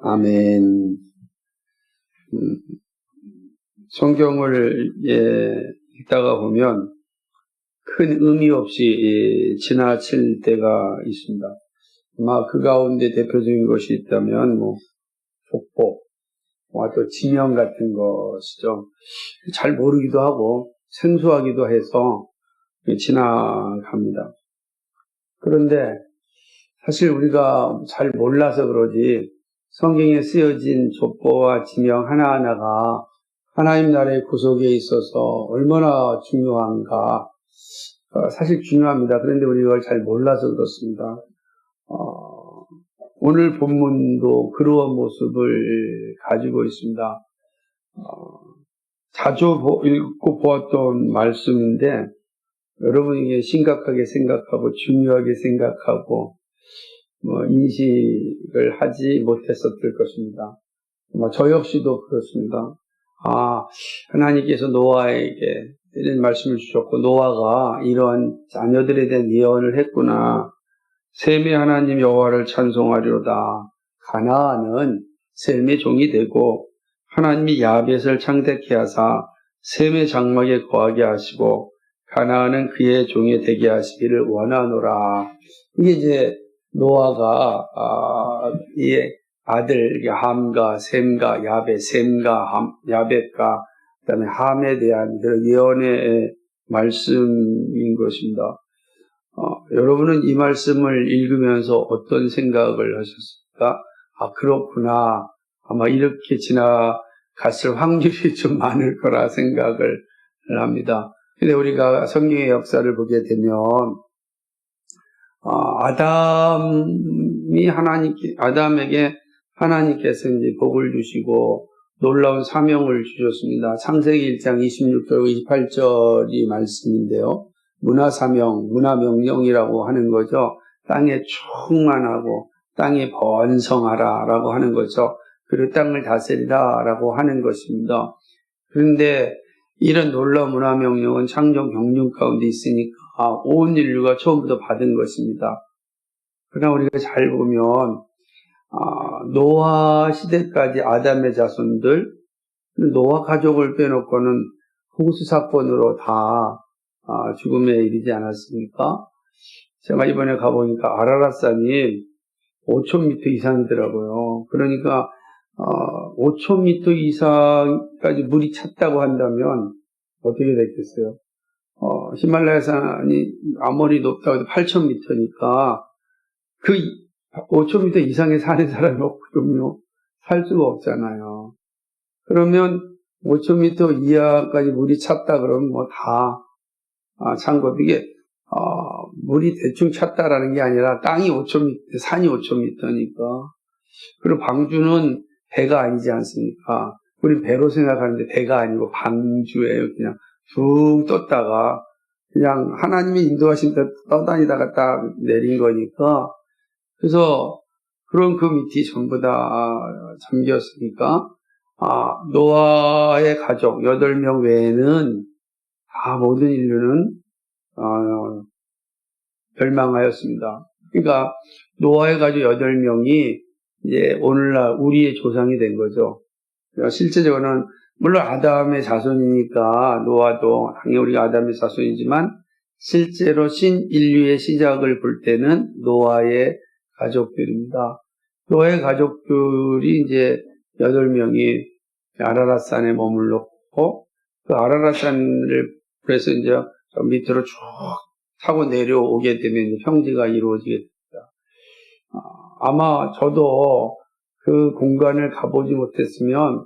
아멘. 성경을 읽다가 보면 큰 의미 없이 지나칠 때가 있습니다. 아마 그 가운데 대표적인 것이 있다면 족보, 또 지명 같은 것이죠. 잘 모르기도 하고 생소하기도 해서 지나갑니다. 그런데 사실 우리가 잘 몰라서 그러지 성경에 쓰여진 족보와 지명 하나하나가 하나님 나라의 구속에 있어서 얼마나 중요한가. 사실 중요합니다. 그런데 우리가 이걸 잘 몰라서 그렇습니다. 오늘 본문도 그러한 모습을 가지고 있습니다. 자주 읽고 보았던 말씀인데 여러분에게 심각하게 생각하고 중요하게 생각하고 인식을 하지 못했었을 것입니다. 저 역시도 그렇습니다. 하나님께서 노아에게 이런 말씀을 주셨고 노아가 이러한 자녀들에 대한 예언을 했구나. 셈의 하나님 여호와를 찬송하리로다. 가나안은 셈의 종이 되고 하나님이 야벳을 창택케 하사 셈의 장막에 거하게 하시고 가나안은 그의 종이 되게 하시기를 원하노라. 이게 이제 노아가 이 아들 함과 셈과 야벳, 셈과 야벳과 그다음에 함에 대한 그런 예언의 말씀인 것입니다. 여러분은 이 말씀을 읽으면서 어떤 생각을 하셨습니까? 그렇구나. 아마 이렇게 지나갔을 확률이 좀 많을 거라 생각을 합니다. 근데 우리가 성경의 역사를 보게 되면 아담에게 하나님께서 이제 복을 주시고 놀라운 사명을 주셨습니다. 창세기 1장 26절 28절이 말씀인데요. 문화사명, 문화명령이라고 하는 거죠. 땅에 충만하고 땅에 번성하라 라고 하는 거죠. 그리고 땅을 다스리라 라고 하는 것입니다. 그런데 이런 놀라운 문화명령은 창조 경륜 가운데 있으니까 온 인류가 처음부터 받은 것입니다. 그러나 우리가 잘 보면 노아 시대까지 아담의 자손들, 노아 가족을 빼놓고는 홍수 사건으로 다 죽음에 이르지 않았습니까? 제가 이번에 가보니까 아라랏산이 5,000m 이상이더라고요. 그러니까 5,000m 이상까지 물이 찼다고 한다면 어떻게 됐겠어요? 히말라야 산이 아무리 높다고 해도 8,000m니까 그 5,000m 이상에 사는 사람이 없거든요. 살 수가 없잖아요. 그러면 5,000m 이하까지 물이 찼다 그러면 다 찬 것. 이게 물이 대충 찼다라는 게 아니라 땅이 5,000m, 산이 5,000m니까. 그리고 방주는 배가 아니지 않습니까? 우리 배로 생각하는데 배가 아니고 방주예요. 그냥 쭉 떴다가 그냥 하나님의 인도하신 데 떠다니다가 딱 내린 거니까. 그래서 그런 그 밑이 전부 다 잠겼으니까 노아의 가족 8명 외에는 다 모든 인류는 멸망하였습니다. 그러니까 노아의 가족 8명이 이제 오늘날 우리의 조상이 된 거죠. 실제적으로는 물론 아담의 자손이니까 노아도 당연히 우리가 아담의 자손이지만 실제로 신인류의 시작을 볼 때는 노아의 가족들입니다. 노아의 가족들이 이제 8명이 아라랏산에 머물렀고 그 아라랏산을 그래서 이제 저 밑으로 쭉 타고 내려오게 되면 이제 평지가 이루어지게 됩니다. 아마 저도 그 공간을 가보지 못했으면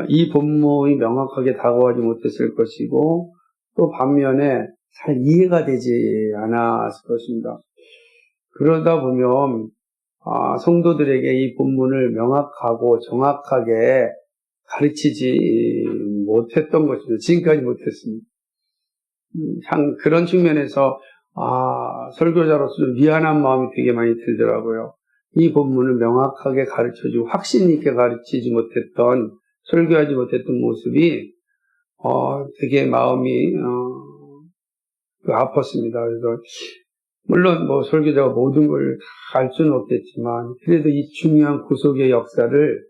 이 본문이 명확하게 다가오지 못했을 것이고 또 반면에 잘 이해가 되지 않았을 것입니다. 그러다 보면 성도들에게 이 본문을 명확하고 정확하게 가르치지 못했던 것입니다. 지금까지 못했습니다. 그런 측면에서 설교자로서 좀 미안한 마음이 되게 많이 들더라고요. 이 본문을 명확하게 가르쳐주고 확신 있게 가르치지 못했던, 설교하지 못했던 모습이 되게 마음이 아팠습니다. 그래서 물론 뭐 설교자가 모든 걸 다 알 수는 없겠지만 그래도 이 중요한 구속의 역사를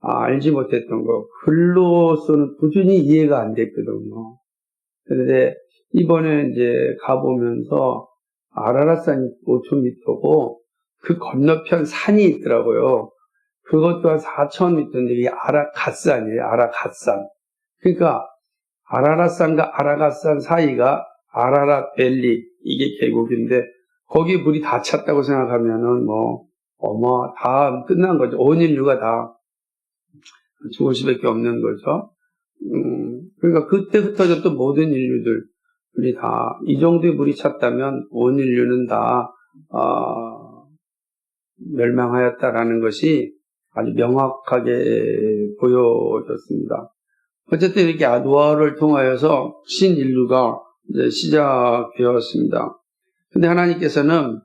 알지 못했던 거 글로서는 도저히 이해가 안 됐거든요. 그런데 이번에 이제 가보면서 아라랏산이 5,000m고 그 건너편 산이 있더라고요. 그것도 한 4,000m인데 이게 아라갓산이에요. 아라갓산. 그러니까 아라랏산과 아라갓산 사이가 아라랏밸리 이게 계곡인데 거기 물이 다 찼다고 생각하면은 다 끝난 거죠. 온 인류가 다 죽을 수밖에 없는 거죠. 그러니까 그때 흩어졌던 모든 인류들이 다 이 정도의 물이 찼다면 온 인류는 다 멸망하였다라는 것이 아주 명확하게 보여졌습니다. 어쨌든 이렇게 노아를 통하여서 신인류가 이제 시작되었습니다. 근데 하나님께서는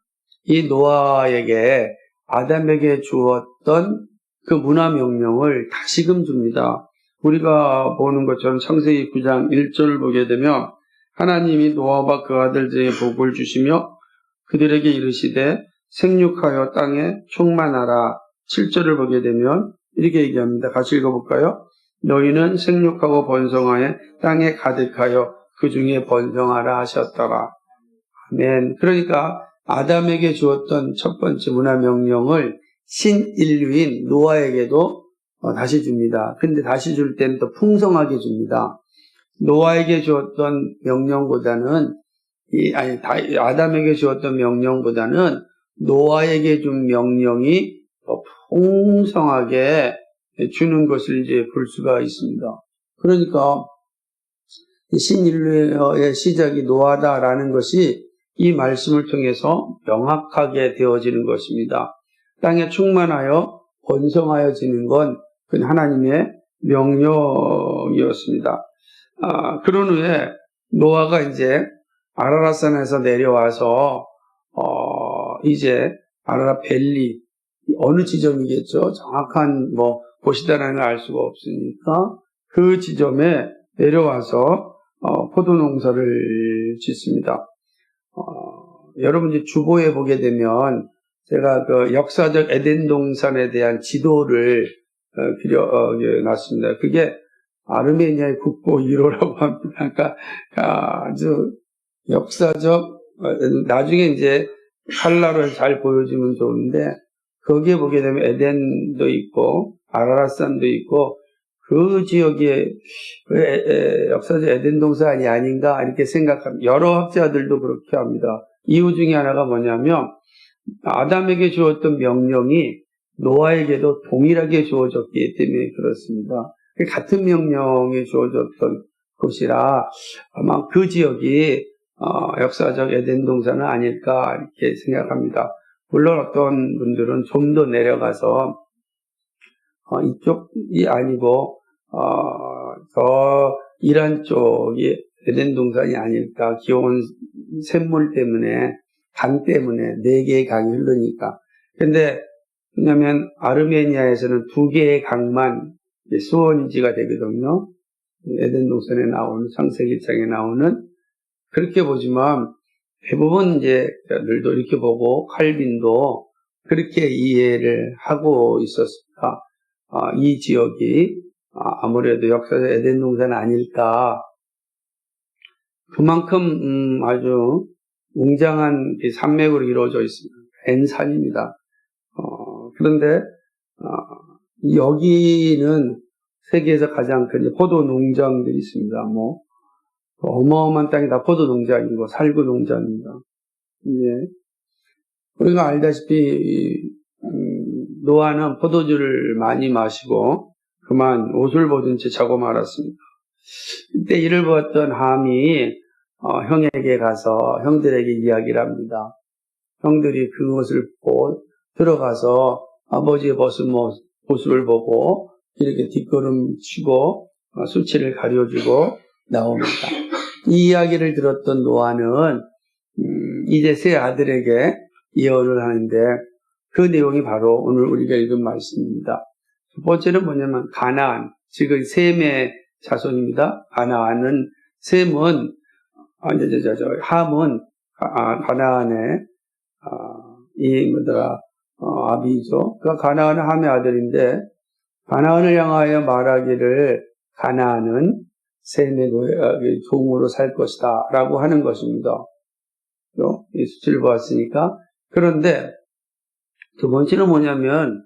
이 노아에게 아담에게 주었던 그 문화 명령을 다시금 줍니다. 우리가 보는 것처럼 창세기 9장 1절을 보게 되면 하나님이 노아와 그 아들들에게 복을 주시며 그들에게 이르시되 생육하여 땅에 충만하라. 7절을 보게 되면 이렇게 얘기합니다. 같이 읽어볼까요? 너희는 생육하고 번성하여 땅에 가득하여 그 중에 번성하라 하셨더라. 아멘. 그러니까 아담에게 주었던 첫 번째 문화 명령을 신인류인 노아에게도 다시 줍니다. 근데 다시 줄 때는 더 풍성하게 줍니다. 노아에게 주었던 명령보다는 아담에게 주었던 명령보다는 노아에게 준 명령이 더 풍성하게 주는 것을 이제 볼 수가 있습니다. 그러니까 신인류의 시작이 노아다라는 것이 이 말씀을 통해서 명확하게 되어지는 것입니다. 땅에 충만하여 번성하여지는 건 그건 하나님의 명령이었습니다. 그런 후에 노아가 이제 아라랏산에서 내려와서 이제 아라랏밸리 어느 지점이겠죠? 정확한 곳이다라는 걸 알 수가 없으니까 그 지점에 내려와서 포도 농사를 짓습니다. 여러분 이제 주보에 보게 되면 제가 그 역사적 에덴 동산에 대한 지도를 그려놨습니다. 그게 아르메니아의 국보 1호라고 합니다. 그러니까 아주 역사적 나중에 이제 칼라로 잘 보여주면 좋은데 거기에 보게 되면 에덴도 있고 아라랏산도 있고 그 지역에 역사적 에덴 동산이 아닌가 이렇게 생각합니다. 여러 학자들도 그렇게 합니다. 이유 중에 하나가 뭐냐면 아담에게 주었던 명령이 노아에게도 동일하게 주어졌기 때문에 그렇습니다. 같은 명령이 주어졌던 곳이라 아마 그 지역이 역사적 에덴 동산은 아닐까 이렇게 생각합니다. 물론 어떤 분들은 좀 더 내려가서 이쪽이 아니고 저 이란 쪽이 에덴 동산이 아닐까. 기온 샘물 때문에 강 때문에 4개의 강이 흐르니까. 근데 왜냐하면 아르메니아에서는 2개의 강만 수원지가 되거든요. 에덴 동산에 나오는 창세기 1장에 나오는 그렇게 보지만 대부분 이제 들도 이렇게 보고 칼빈도 그렇게 이해를 하고 있었습니다. 이 지역이 아무래도 역사적 에덴 동산 아닐까. 그만큼 아주 웅장한 산맥으로 이루어져 있습니다. N산입니다. 그런데 여기는 세계에서 가장 큰 포도 농장들이 있습니다. 어마어마한 땅이 다 포도 농장이고 살구 농장입니다. 예. 우리가 알다시피 노아는 포도주를 많이 마시고 그만 옷을 벗은 채 자고 말았습니다. 이때 이를 보았던 함이 형에게 가서 형들에게 이야기를 합니다. 형들이 그것을 보고 들어가서 아버지의 벗은 모습을 보고 이렇게 뒷걸음 치고 수치를 가려주고 나옵니다. 이 이야기를 들었던 노아는 이제 세 아들에게 예언을 하는데 그 내용이 바로 오늘 우리가 읽은 말씀입니다. 첫 번째는 뭐냐면 가나안, 즉 셈의 자손입니다. 가나안은 셈은 함은 가나안의 아비죠. 그가 가나안은 함의 아들인데, 가나안을 향하여 말하기를 가나안은 셈의 종으로 살 것이다 라고 하는 것입니다. 이 수치를 보았으니까. 그런데 두 번째는 뭐냐면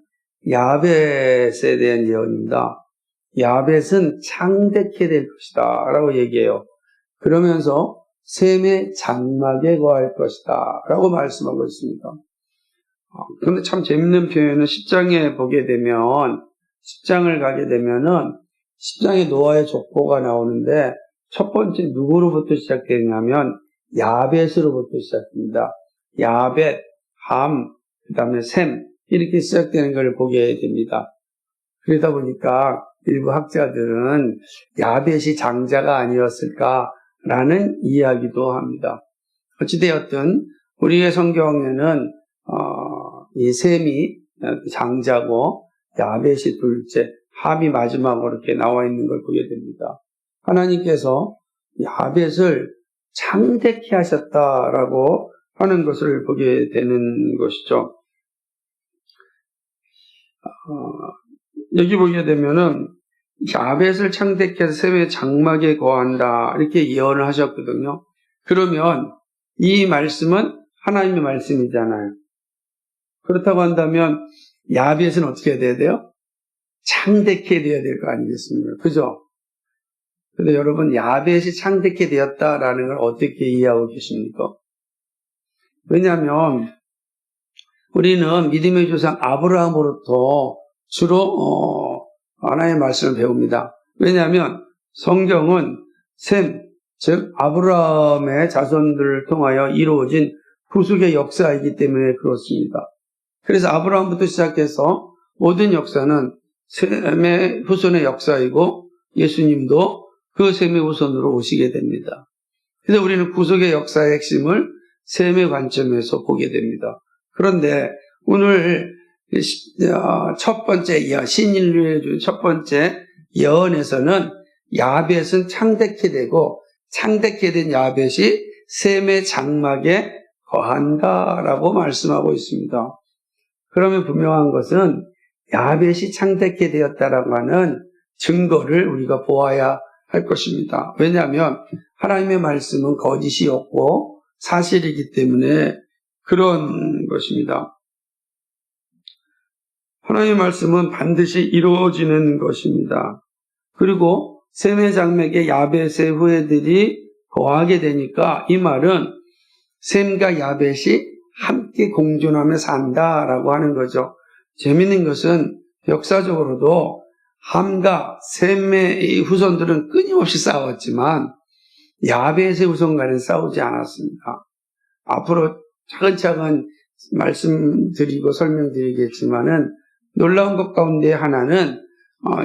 야벳에 대한 예언입니다. 야벳은 창대케 될 것이다 라고 얘기해요. 그러면서 셈의 장막에 거할 것이다 라고 말씀하고 있습니다. 그런데 참 재밌는 표현은 10장에 보게 되면, 10장을 가게 되면은 10장에 노아의 족보가 나오는데 첫 번째 누구로부터 시작되냐면 야벳으로부터 시작됩니다. 야벳, 함, 그 다음에 셈 이렇게 시작되는 걸 보게 됩니다. 그러다 보니까 일부 학자들은 야벳이 장자가 아니었을까라는 이야기도 합니다. 어찌되었든 우리의 성경에는 이 셈이 장자고 야벳이 둘째, 함이 마지막으로 이렇게 나와 있는 걸 보게 됩니다. 하나님께서 야벳을 창대케 하셨다라고 하는 것을 보게 되는 것이죠. 여기 보게 되면은 야벳을 창대케 해서 셈의 장막에 거한다 이렇게 예언을 하셨거든요. 그러면 이 말씀은 하나님의 말씀이잖아요. 그렇다고 한다면 야벳은 어떻게 돼야 돼요? 창대케 되어야 될 거 아니겠습니까? 그죠? 근데 여러분, 야벳이 창대케 되었다라는 걸 어떻게 이해하고 계십니까? 왜냐하면 우리는 믿음의 조상 아브라함으로부터 주로 하나님의 말씀을 배웁니다. 왜냐하면 성경은 셈, 즉 아브라함의 자손들을 통하여 이루어진 구속의 역사이기 때문에 그렇습니다. 그래서 아브라함부터 시작해서 모든 역사는 셈의 후손의 역사이고 예수님도 그 셈의 후손으로 오시게 됩니다. 그래서 우리는 구속의 역사의 핵심을 셈의 관점에서 보게 됩니다. 그런데 오늘 첫 번째 예언, 신인류에 준 첫 번째 예언에서는 야벳은 창대케 되고 창대케 된 야벳이 셈의 장막에 거한다라고 말씀하고 있습니다. 그러면 분명한 것은 야벳이 창대케 되었다라고 하는 증거를 우리가 보아야 할 것입니다. 왜냐하면 하나님의 말씀은 거짓이 없고 사실이기 때문에 그런 것입니다. 하나님의 말씀은 반드시 이루어지는 것입니다. 그리고 셈의 장막에 야벳의 후예들이 거하게 되니까 이 말은 셈과 야벳이 함께 공존하며 산다라고 하는 거죠. 재밌는 것은 역사적으로도 함과 셈의 후손들은 끊임없이 싸웠지만 야벳의 후손과는 싸우지 않았습니다. 앞으로 차근차근 말씀드리고 설명드리겠지만은 놀라운 것 가운데 하나는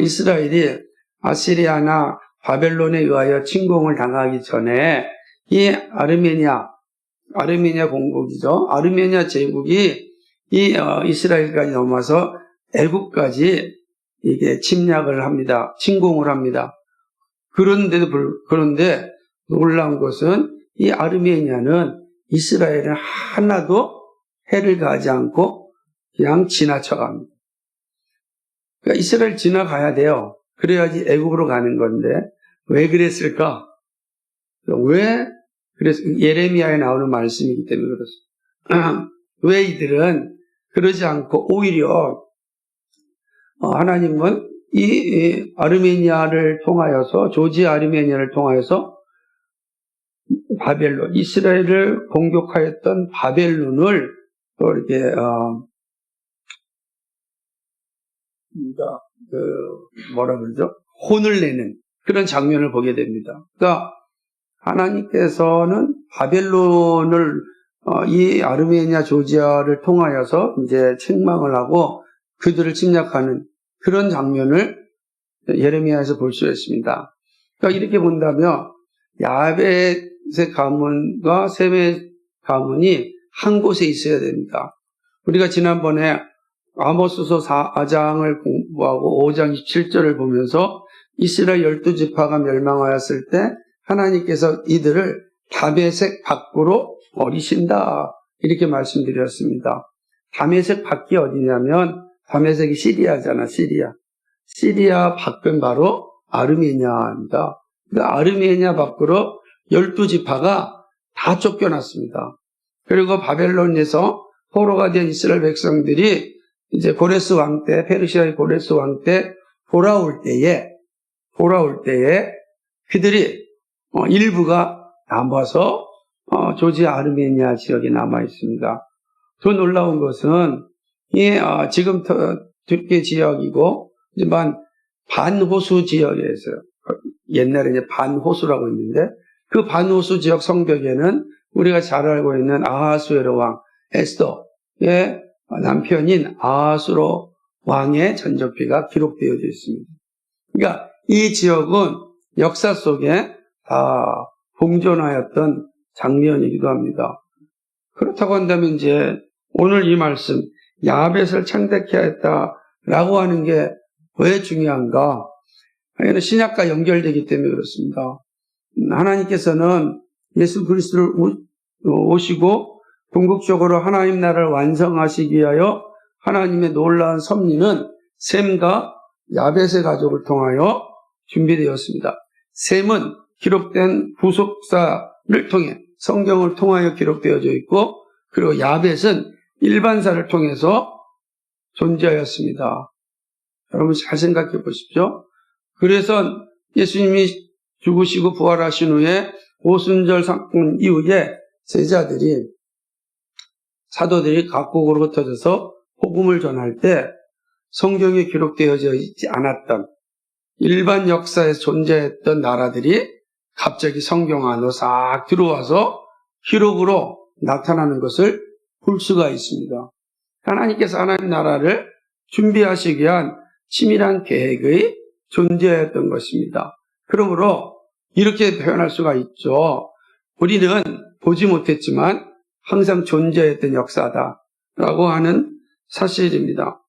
이스라엘이 아시리아나 바벨론에 의하여 침공을 당하기 전에 이 아르메니아 공국이죠. 아르메니아 제국이 이 이스라엘까지 넘어서 애국까지 이게 침략을 합니다. 침공을 합니다. 그런데 놀라운 것은 이 아르메니아는 이스라엘은 하나도 해를 가하지 않고 그냥 지나쳐갑니다. 그러니까 이스라엘 지나가야 돼요. 그래야지 애국으로 가는 건데 왜 그랬을까? 그래서 예레미야에 나오는 말씀이기 때문에 그렇습니다. 왜 이들은 그러지 않고 오히려 하나님은 이 아르메니아를 통하여서 조지 아르메니아를 통하여서 바벨론, 이스라엘을 공격하였던 바벨론을 또 이렇게 뭐라 그러죠? 혼을 내는 그런 장면을 보게 됩니다. 그러니까 하나님께서는 바벨론을 이 아르메니아 조지아를 통하여서 이제 책망을 하고 그들을 침략하는 그런 장면을 예레미야에서 볼 수 있습니다. 그러니까 이렇게 본다면 야벳의 가문과 셈의 가문이 한 곳에 있어야 됩니다. 우리가 지난번에 아모스서 4장을 공부하고 5장 27절을 보면서 이스라엘 12지파가 멸망하였을 때 하나님께서 이들을 다베섹 밖으로 버리신다 이렇게 말씀드렸습니다. 다메섹 밖이 어디냐면 다메섹이 시리아잖아. 시리아 밖은 바로 아르메니아입니다. 그 아르메니아 밖으로 12지파가 다 쫓겨났습니다. 그리고 바벨론에서 포로가 된 이스라엘 백성들이 이제 고레스 왕 때, 페르시아의 고레스 왕 때 돌아올 때에 그들이 일부가 남아서 조지아 아르메니아 지역에 남아 있습니다. 더 놀라운 것은 지금 tür게 지역이고 하지만 반호수 지역에서 옛날에 이제 반호수라고 있는데 그 반호수 지역 성벽에는 우리가 잘 알고 있는 아하수에로 왕 에스더의 남편인 아하수로 왕의 전적기가 기록되어져 있습니다. 그러니까 이 지역은 역사 속에 다 공존하였던 장면이기도 합니다. 그렇다고 한다면 이제 오늘 이 말씀 야벳을 창대케 했다라고 하는 게 왜 중요한가? 이는 신약과 연결되기 때문에 그렇습니다. 하나님께서는 예수 그리스도를 오시고 궁극적으로 하나님 나라를 완성하시기 위하여 하나님의 놀라운 섭리는 셈과 야벳의 가족을 통하여 준비되었습니다. 셈은 기록된 부속사를 통해 성경을 통하여 기록되어져 있고 그리고 야벳은 일반사를 통해서 존재하였습니다. 여러분 잘 생각해 보십시오. 그래서 예수님이 죽으시고 부활하신 후에 오순절 사건 이후에 제자들이 사도들이 각국으로 흩어져서 복음을 전할 때 성경에 기록되어져 있지 않았던 일반 역사에서 존재했던 나라들이 갑자기 성경 안으로 싹 들어와서 기록으로 나타나는 것을 볼 수가 있습니다. 하나님께서 하나님 나라를 준비하시기 위한 치밀한 계획의 존재였던 것입니다. 그러므로 이렇게 표현할 수가 있죠. 우리는 보지 못했지만 항상 존재했던 역사다라고 하는 사실입니다.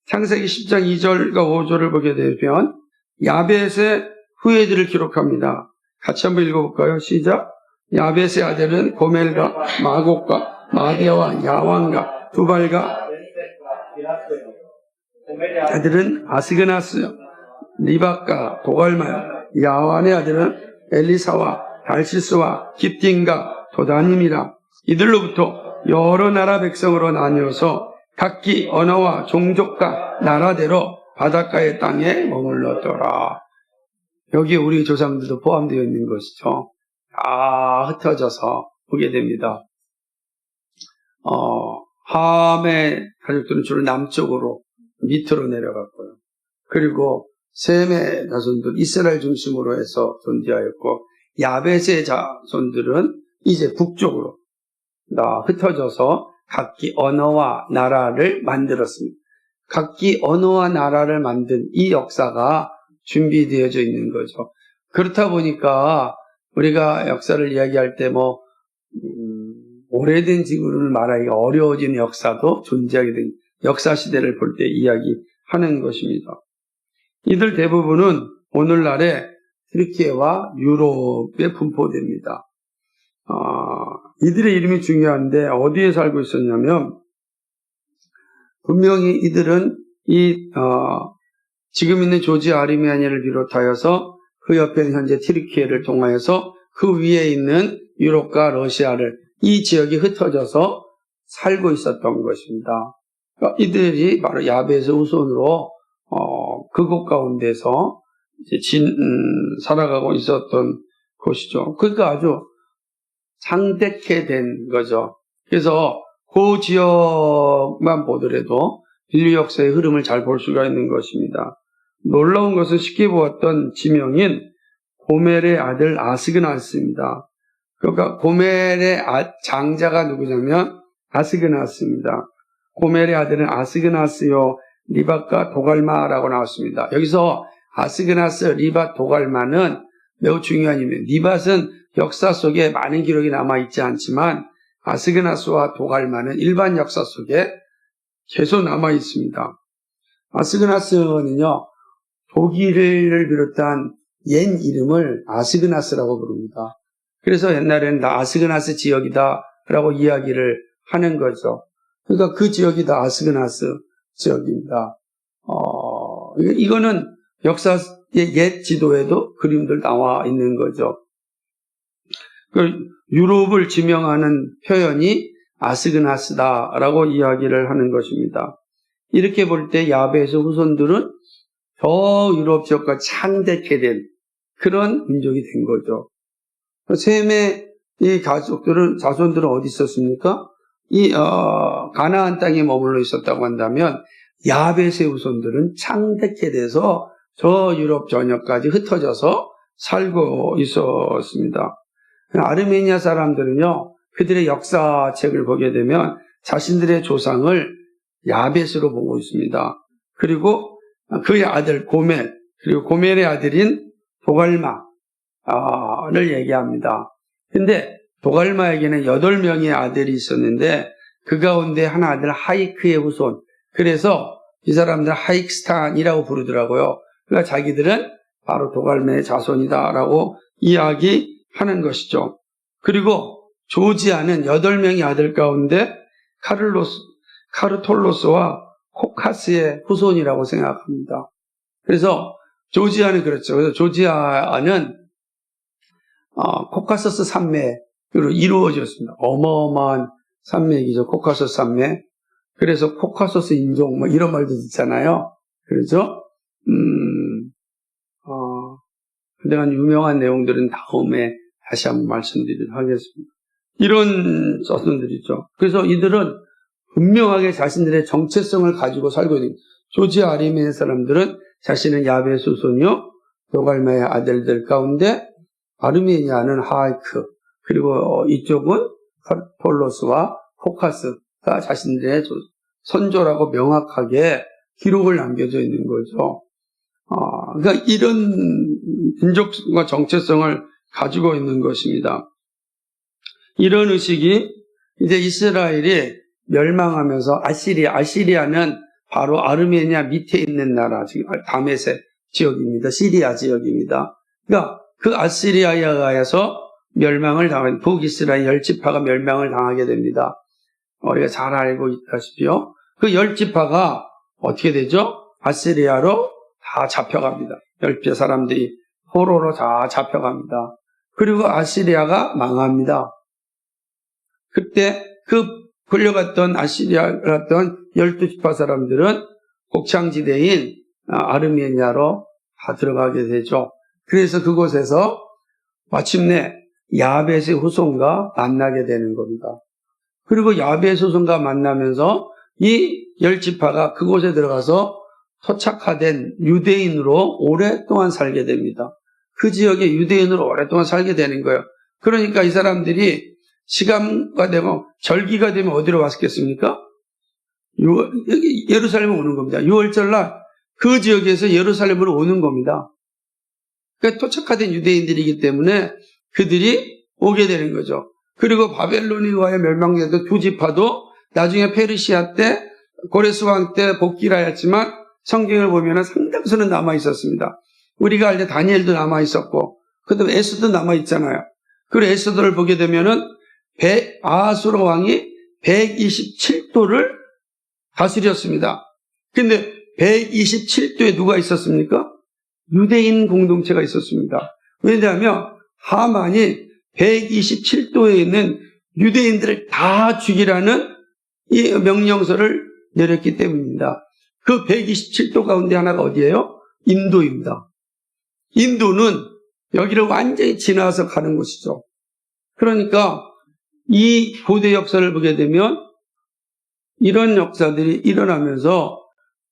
창세기 10장 2절과 5절을 보게 되면 야벳의 후예들을 기록합니다. 같이 한번 읽어볼까요? 시작. 야벳의 아들은 고멜과 마곡과 마디아와 야완과 두발과 아들은 아스그나스, 리박과 도갈마요. 야완의 아들은 엘리사와 달시스와 깁딘과 도다님이라. 이들로부터 여러 나라 백성으로 나뉘어서 각기 언어와 종족과 나라대로 바닷가의 땅에 머물렀더라. 여기에 우리 조상들도 포함되어 있는 것이죠. 다 흩어져서 보게 됩니다. 함의 가족들은 주로 남쪽으로 밑으로 내려갔고요. 그리고 셈의 자손들 이스라엘 중심으로 해서 존재하였고 야벳의 자손들은 이제 북쪽으로 다 흩어져서 각기 언어와 나라를 만들었습니다. 각기 언어와 나라를 만든 이 역사가 준비되어져 있는 거죠. 그렇다 보니까 우리가 역사를 이야기할 때 오래된 지구를 말하기가 어려워진 역사도 존재하게 된 역사 시대를 볼 때 이야기하는 것입니다. 이들 대부분은 오늘날의 튀르키예와 유럽에 분포됩니다. 이들의 이름이 중요한데 어디에 살고 있었냐면 분명히 이들은 지금 있는 조지아 아르메니아를 비롯하여서 그 옆에는 현재 튀르키예를 통하여서 그 위에 있는 유럽과 러시아를 이 지역이 흩어져서 살고 있었던 것입니다. 그러니까 이들이 바로 야벳의 후손으로 그곳 가운데서 이제 살아가고 있었던 곳이죠. 그러니까 아주 창대케 된 거죠. 그래서 그 지역만 보더라도 인류 역사의 흐름을 잘 볼 수가 있는 것입니다. 놀라운 것은 쉽게 보았던 지명인 고멜의 아들 아스그나스입니다. 그러니까 고멜의 장자가 누구냐면 아스그나스입니다. 고멜의 아들은 아스그나스요 리밧과 도갈마라고 나왔습니다. 여기서 아스그나스, 리밧, 도갈마는 매우 중요한 의미입니다. 리밧은 역사 속에 많은 기록이 남아있지 않지만 아스그나스와 도갈마는 일반 역사 속에 계속 남아있습니다. 아스그나스는요, 독일을 비롯한 옛 이름을 아스그나스라고 부릅니다. 그래서 옛날에는 다 아스그나스 지역이다 라고 이야기를 하는 거죠. 그러니까 그 지역이 다 아스그나스 지역입니다. 이거는 역사의 옛 지도에도 그림들 나와 있는 거죠. 그 유럽을 지명하는 표현이 아스그나스다라고 이야기를 하는 것입니다. 이렇게 볼 때 야베스 후손들은 저 유럽 지역과 창대케 된 그런 민족이 된 거죠. 셈의 이 가족들은, 자손들은 어디 있었습니까? 가나안 땅에 머물러 있었다고 한다면 야벳의 후손들은 창대케 돼서 저 유럽 전역까지 흩어져서 살고 있었습니다. 아르메니아 사람들은요, 그들의 역사책을 보게 되면 자신들의 조상을 야벳으로 보고 있습니다. 그리고 그의 아들 고멜, 그리고 고멜의 아들인 도갈마를 얘기합니다. 근데 도갈마에게는 8명의 아들이 있었는데 그 가운데 하나 아들 하이크의 후손, 그래서 이 사람들 하이크스탄이라고 부르더라고요. 그러니까 자기들은 바로 도갈마의 자손이다라고 이야기하는 것이죠. 그리고 조지아는 8명의 아들 가운데 카르톨로스와 코카스의 후손이라고 생각합니다. 그래서 조지아는 그렇죠. 그래서 조지아는 코카서스 산맥으로 이루어졌습니다. 어마어마한 산맥이죠. 코카서스 산맥. 그래서 코카서스 인종 뭐 이런 말도 있잖아요. 그래서 그동안 유명한 내용들은 다음에 다시 한번 말씀드리도록 하겠습니다. 이런 자손들이죠. 그래서 이들은 분명하게 자신들의 정체성을 가지고 살고 있는, 조지아 아르메니아 사람들은 자신은 야벳 후손이요, 도갈마의 아들들 가운데 아르메니아는 하이크, 그리고 이쪽은 톨로스와 코카스가 자신들의 선조라고 명확하게 기록을 남겨져 있는 거죠. 그러니까 이런 민족과 정체성을 가지고 있는 것입니다. 이런 의식이 이제 이스라엘이 멸망하면서 아시리아는 바로 아르메니아 밑에 있는 나라, 지금 다메섹 지역입니다. 시리아 지역입니다. 그러니까 그 아시리아에 의해서 멸망을 당한 북이스라엘 10지파가 멸망을 당하게 됩니다. 우리가 잘 알고 있다시피요. 그 10지파가 어떻게 되죠? 아시리아로 다 잡혀갑니다. 10개 사람들이 포로로 다 잡혀갑니다. 그리고 아시리아가 망합니다. 그때 그 끌려갔던 아시리아였던 12지파 사람들은 곡창지대인 아르메니아로 다 들어가게 되죠. 그래서 그곳에서 마침내 야벳의 후손과 만나게 되는 겁니다. 그리고 야벳의 후손과 만나면서 이 10지파가 그곳에 들어가서 토착화된 유대인으로 오랫동안 살게 됩니다. 그 지역에 유대인으로 오랫동안 살게 되는 거예요. 그러니까 이 사람들이 시간과 되고 절기가 되면 어디로 왔겠습니까? 예루살렘에 오는 겁니다. 6월절날 그 지역에서 예루살렘으로 오는 겁니다. 그러니까 토착화된 유대인들이기 때문에 그들이 오게 되는 거죠. 그리고 바벨론에 의하여 멸망되던 2지파도 나중에 페르시아 때 고레스 왕 때 복귀를 하였지만 성경을 보면 상당수는 남아 있었습니다. 우리가 알때 다니엘도 남아 있었고, 그다음에 에스도 남아 있잖아요. 그리고 에스더를 보게 되면은 아하수르 왕이 127도를 다스렸습니다. 근데 127도에 누가 있었습니까? 유대인 공동체가 있었습니다. 왜냐하면 하만이 127도에 있는 유대인들을 다 죽이라는 이 명령서를 내렸기 때문입니다. 그 127도 가운데 하나가 어디예요? 인도입니다. 인도는 여기를 완전히 지나서 가는 곳이죠. 그러니까 이 고대 역사를 보게 되면 이런 역사들이 일어나면서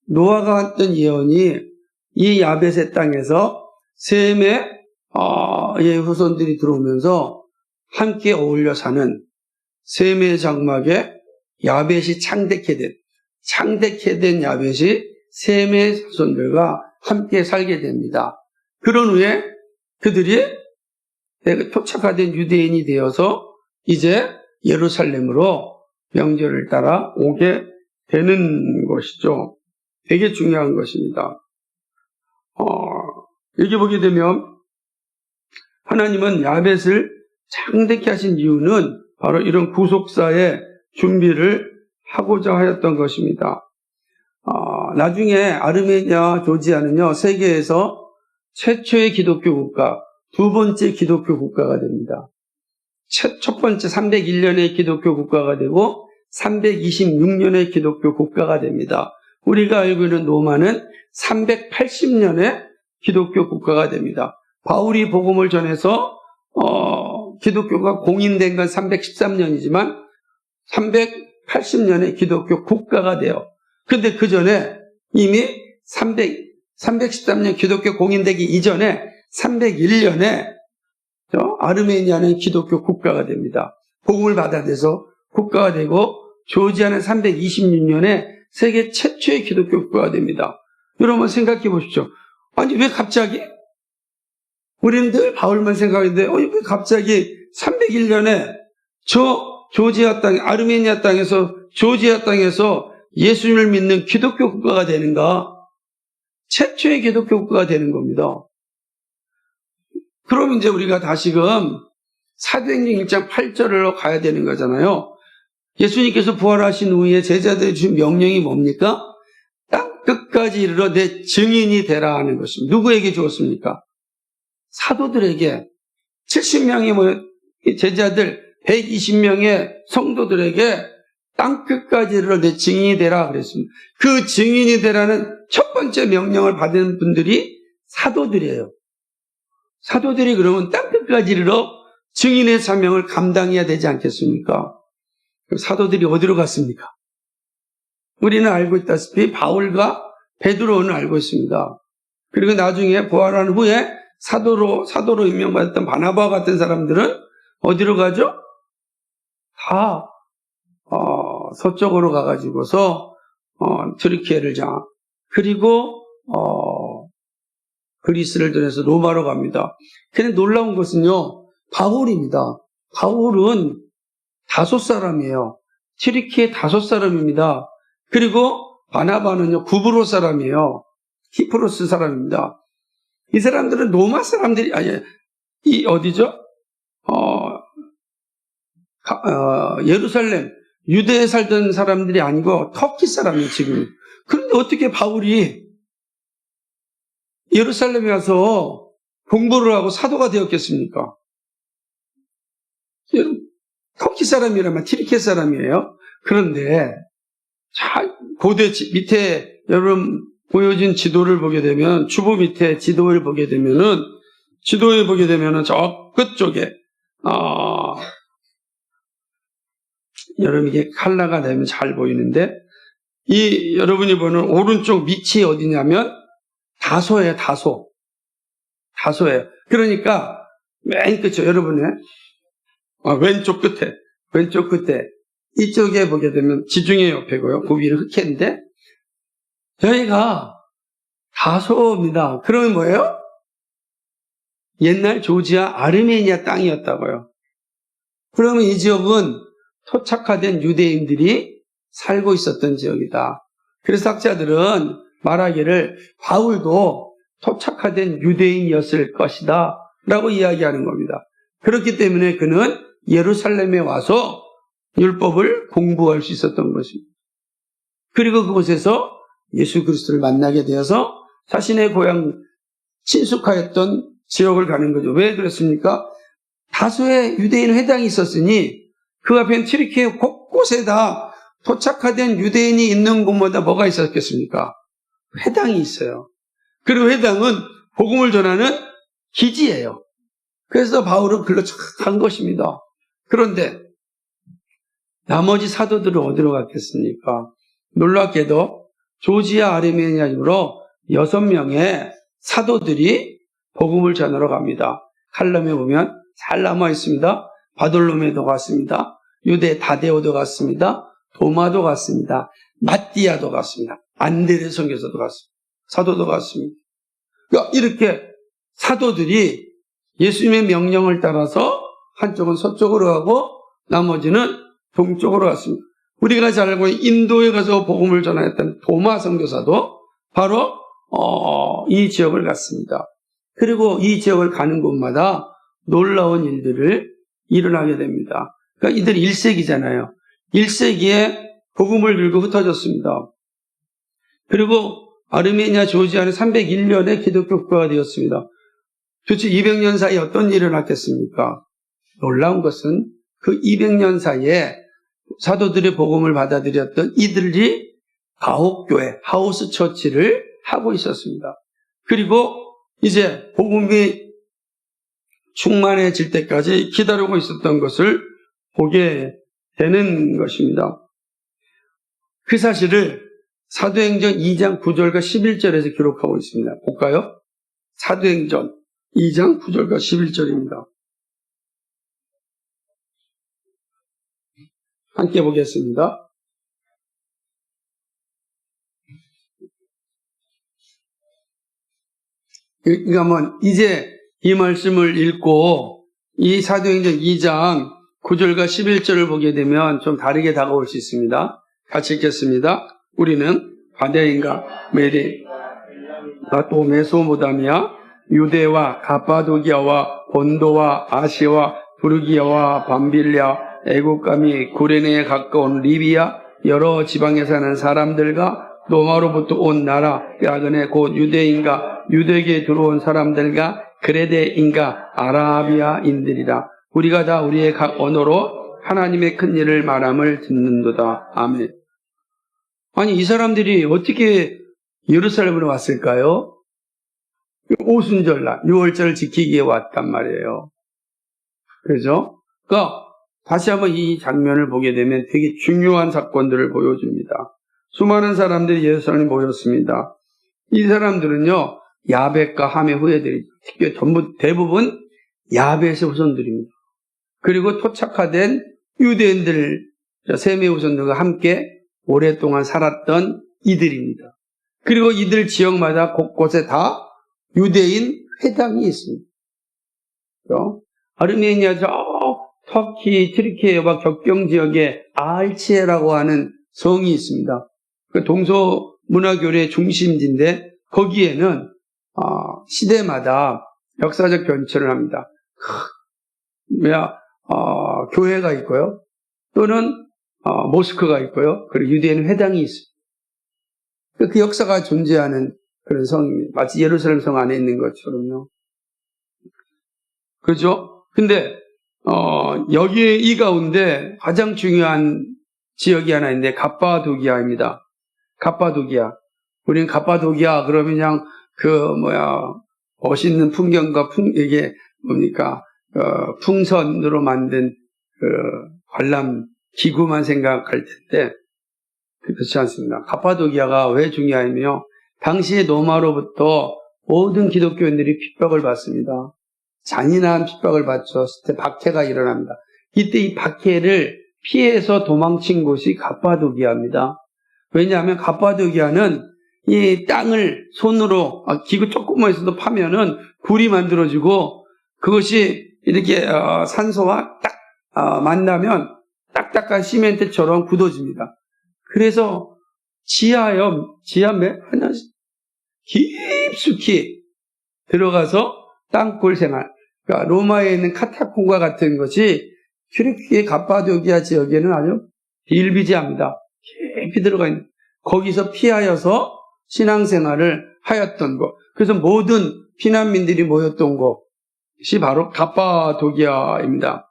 노아가 했던 예언이 이 야벳의 땅에서 셈의 후손들이 들어오면서 함께 어울려 사는 셈의 장막에 야벳이 창대케 된 야벳이 셈의 자손들과 함께 살게 됩니다. 그런 후에 그들이 토착화된 유대인이 되어서 이제 예루살렘으로 명절을 따라 오게 되는 것이죠. 되게 중요한 것입니다. 여기 보게 되면 하나님은 야벳을 창대케 하신 이유는 바로 이런 구속사의 준비를 하고자 하였던 것입니다. 나중에 아르메니아, 조지아는요, 세계에서 최초의 기독교 국가, 두 번째 기독교 국가가 됩니다. 첫 번째 301년의 기독교 국가가 되고 326년의 기독교 국가가 됩니다. 우리가 알고 있는 로마는 380년의 기독교 국가가 됩니다. 바울이 복음을 전해서 기독교가 공인된 건 313년이지만 380년의 기독교 국가가 돼요. 그런데 그 전에 이미 313년 기독교 공인되기 이전에 301년에 아르메니아는 기독교 국가가 됩니다. 복음을 받아들여서 국가가 되고 조지아는 326년에 세계 최초의 기독교 국가가 됩니다. 여러분 생각해 보십시오. 아니 왜 갑자기? 우리는 늘 바울만 생각하는데 왜 갑자기 301년에 조지아 땅, 아르메니아 땅에서 조지아 땅에서 예수님을 믿는 기독교 국가가 되는가? 최초의 기독교 국가가 되는 겁니다. 그럼 이제 우리가 다시금 사도행전 1장 8절로 가야 되는 거잖아요. 예수님께서 부활하신 후에 제자들이 주신 명령이 뭡니까? 땅 끝까지 이르러 내 증인이 되라 하는 것입니다. 누구에게 주었습니까? 사도들에게 70명의 제자들 120명의 성도들에게 땅 끝까지 이르러 내 증인이 되라 그랬습니다. 그 증인이 되라는 첫 번째 명령을 받은 분들이 사도들이에요. 사도들이 그러면 땅 끝까지 이르러 증인의 사명을 감당해야 되지 않겠습니까? 그럼 사도들이 어디로 갔습니까? 우리는 알고 있다시피 바울과 베드로는 알고 있습니다. 그리고 나중에 부활한 후에 사도로 임명받았던 바나바와 같은 사람들은 어디로 가죠? 다 서쪽으로 가가지고서 트리키에를 장악, 그리고 그리스를 떠나서 로마로 갑니다. 근데 놀라운 것은요, 바울입니다. 바울은 5사람이에요. 트리키에 5사람입니다. 그리고 바나바는요, 구브로 사람이에요. 키프로스 사람입니다. 이 사람들은 로마 사람들이, 어디죠? 예루살렘, 유대에 살던 사람들이 아니고 터키 사람이에요, 지금. 그런데 어떻게 바울이 예루살렘에 가서 공부를 하고 사도가 되었겠습니까? 터키 사람이라면 트리키 사람이에요. 그런데 고대 밑에 여러분 보여진 지도를 보게 되면, 주보 밑에 지도를 보게 되면은 저 끝쪽에 여러분 이게 칼라가 되면 잘 보이는데, 여러분이 보는 오른쪽 밑이 어디냐면 다소예요. 다소예요. 그러니까 맨 끝에 여러분의 왼쪽 끝에 이쪽에 보게 되면 지중해 옆에고요. 그 위는 흑해인데 여기가 다소입니다. 그러면 뭐예요? 옛날 조지아 아르메니아 땅이었다고요. 그러면 이 지역은 토착화된 유대인들이 살고 있었던 지역이다. 그래서 학자들은 말하기를 바울도 토착화된 유대인이었을 것이다 라고 이야기하는 겁니다. 그렇기 때문에 그는 예루살렘에 와서 율법을 공부할 수 있었던 것입니다. 그리고 그곳에서 예수 그리스도를 만나게 되어서 자신의 고향 친숙하였던 지역을 가는 거죠. 왜 그랬습니까? 다수의 유대인 회당이 있었으니 그 앞엔 튀르키예 곳곳에 다 토착화된 유대인이 있는 곳마다 뭐가 있었겠습니까? 회당이 있어요. 그리고 회당은 복음을 전하는 기지예요. 그래서 바울은 글로 간 것입니다. 그런데 나머지 사도들은 어디로 갔겠습니까? 놀랍게도 조지아 아르메니아로 6명의 사도들이 복음을 전하러 갑니다. 칼럼에 보면 잘 남아 있습니다. 바돌로메도 갔습니다. 유대 다데오도 갔습니다. 도마도 갔습니다. 마띠아도 갔습니다. 안드레 선교사도 갔습니다. 사도도 갔습니다. 그러니까 이렇게 사도들이 예수님의 명령을 따라서 한쪽은 서쪽으로 가고 나머지는 동쪽으로 갔습니다. 우리가 잘 알고 있는 인도에 가서 복음을 전하였던 도마 선교사도 바로 이 지역을 갔습니다. 그리고 이 지역을 가는 곳마다 놀라운 일들을 일어나게 됩니다. 그러니까 이들이 1세기잖아요. 1세기에 복음을 들고 흩어졌습니다. 그리고 아르메니아, 조지아는 301년에 기독교 국가가 되었습니다. 도대체 200년 사이에 어떤 일이 일어났겠습니까? 놀라운 것은 그 200년 사이에 사도들의 복음을 받아들였던 이들이 가옥교회, 하우스 처치를 하고 있었습니다. 그리고 이제 복음이 충만해질 때까지 기다리고 있었던 것을 보게 되는 것입니다. 그 사실을 사도행전 2장 9절과 11절에서 기록하고 있습니다. 볼까요? 사도행전 2장 9절과 11절입니다. 함께 보겠습니다. 그러니까 이제 이 말씀을 읽고 이 사도행전 2장 9절과 11절을 보게 되면 좀 다르게 다가올 수 있습니다. 같이 읽겠습니다. 우리는 바데인가 메데 또 메소포타미아 유대와 가파도기아와 본도와 아시아와 부르기아와 밤빌랴 애국과 및 구레네에 가까운 리비아 여러 지방에 사는 사람들과 로마로부터 온 나라 야근의 곧 유대인과 유대계에 들어온 사람들과 그레데인과 아라비아인들이라 우리가 다 우리의 각 언어로 하나님의 큰 일을 말함을 듣는도다. 아멘. 아니 이 사람들이 어떻게 예루살렘으로 왔을까요? 오순절날 6월절을 지키기에 왔단 말이에요. 그죠? 그러니까 다시 한번 이 장면을 보게 되면 되게 중요한 사건들을 보여줍니다. 수많은 사람들이 예루살렘에 모였습니다. 이 사람들은요, 야벳과 함의 후예들이 특히 전부 대부분 야벳의 후손들입니다. 그리고 토착화된 유대인들, 셈의 후손들과 함께 오랫동안 살았던 이들입니다. 그리고 이들 지역마다 곳곳에 다 유대인 회당이 있습니다. 아르메니아 저 터키, 트리키예와 겹경 지역에 알치에라고 하는 성이 있습니다. 그 동서문화교류의 중심지인데 거기에는 시대마다 역사적 변천을 합니다. 교회가 있고요. 또는 모스크가 있고요. 그리고 유대인 회당이 있습니다. 그 역사가 존재하는 그런 성입니다. 마치 예루살렘 성 안에 있는 것처럼요. 그렇죠? 근데 여기 이 가운데 가장 중요한 지역이 하나 있는데 갑바도기아입니다. 갑바도기아. 우리는 갑바도기아 그러면 그냥 멋있는 풍경과 이게 뭡니까? 풍선으로 만든 관람 기구만 생각할 텐데 그렇지 않습니다. 갑바도기아가 왜 중요하냐면요. 당시에 로마로부터 모든 기독교인들이 핍박을 받습니다. 잔인한 핍박을 받죠. 그때 박해가 일어납니다. 이때 이 박해를 피해서 도망친 곳이 갑바도기아입니다. 왜냐하면 갑바도기아는 이 땅을 손으로 기구 조금만 있어도 파면은 굴이 만들어지고 그것이 이렇게 산소와 딱 만나면 딱딱한 시멘트처럼 굳어집니다. 그래서 지하에 하나씩 깊숙이 들어가서 땅굴 생활. 그러니까 로마에 있는 카타콤과 같은 것이 튀르키예 갑바도기아 지역에는 아주 비일비재합니다. 깊이 들어가 있는. 거기서 피하여서 신앙생활을 하였던 곳. 그래서 모든 피난민들이 모였던 곳이 바로 갑바도기아입니다.